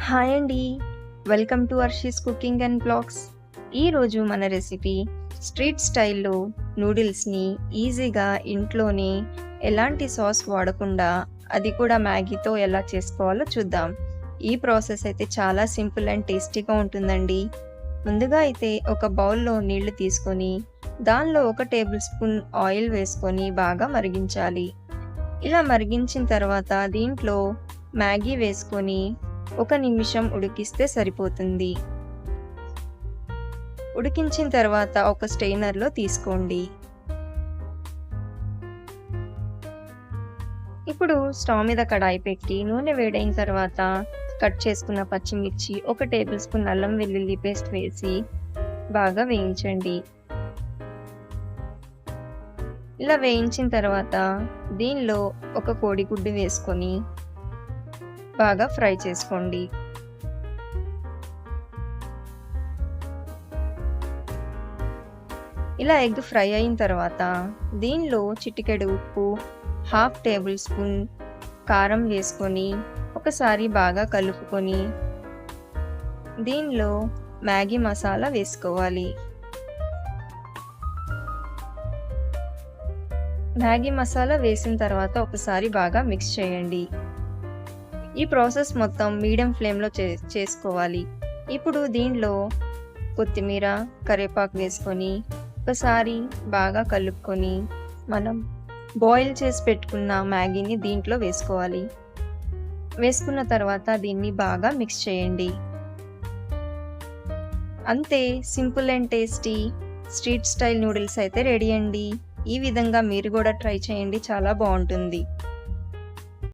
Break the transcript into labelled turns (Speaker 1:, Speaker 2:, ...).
Speaker 1: Hi అండి. Welcome to Arshi's cooking and blogs. ఈరోజు మన రెసిపీ స్ట్రీట్ స్టైల్‌లో నూడిల్స్‌ని ఈజీగా ఇంట్లోనే ఎలాంటి సాస్ వాడకుండా, అది కూడా మ్యాగీతో ఎలా చేసుకోవాలో చూద్దాం. ఈ ప్రాసెస్ అయితే చాలా సింపుల్ అండ్ టేస్టీగా ఉంటుందండి. ముందుగా అయితే ఒక బౌల్‌లో నీళ్లు తీసుకొని, దానిలో 1 టేబుల్ స్పూన్ ఆయిల్ వేసుకొని బాగా మరిగించాలి. ఇలా మరిగించిన తర్వాత దీంట్లో మ్యాగీ వేసుకొని 1 నిమిషం ఉడికిస్తే సరిపోతుంది. ఉడికించిన తర్వాత ఒక స్ట్రెయినర్‌లో తీసుకోండి. ఇప్పుడు స్టవ్ మీద కడాయి పెట్టి నూనె వేడైన తర్వాత కట్ చేసుకున్న పచ్చిమిర్చి, 1 టేబుల్ స్పూన్ అల్లం వెల్లుల్లి పేస్ట్ వేసి బాగా వేయించండి. ఇలా వేయించిన తర్వాత దీనిలో ఒక కోడిగుడ్డు వేసుకొని బాగా ఫ్రై చేసుకోండి. ఇలా ఎగ్ ఫ్రై అయిన తర్వాత దీనిలో చిటికెడు ఉప్పు, హాఫ్ టేబుల్ స్పూన్ కారం వేసుకొని ఒకసారి బాగా కలుపుకొని దీనిలో మ్యాగీ మసాలా వేసుకోవాలి. మ్యాగీ మసాలా వేసిన తర్వాత ఒకసారి బాగా మిక్స్ చేయండి. ఈ ప్రాసెస్ మొత్తం మీడియం ఫ్లేమ్‌లో చేసుకోవాలి. ఇప్పుడు దీనిలో కొత్తిమీర, కరివేపాకు వేసుకొని ఒకసారి బాగా కలుపుకొని మనం బాయిల్ చేసి పెట్టుకున్న మ్యాగీని దీంట్లో వేసుకోవాలి. వేసుకున్న తర్వాత దీన్ని బాగా మిక్స్ చేయండి. అంతే, simple and tasty street style noodles అయితే రెడీ అండి. ఈ విధంగా మీరు కూడా ట్రై చేయండి, చాలా బాగుంటుంది.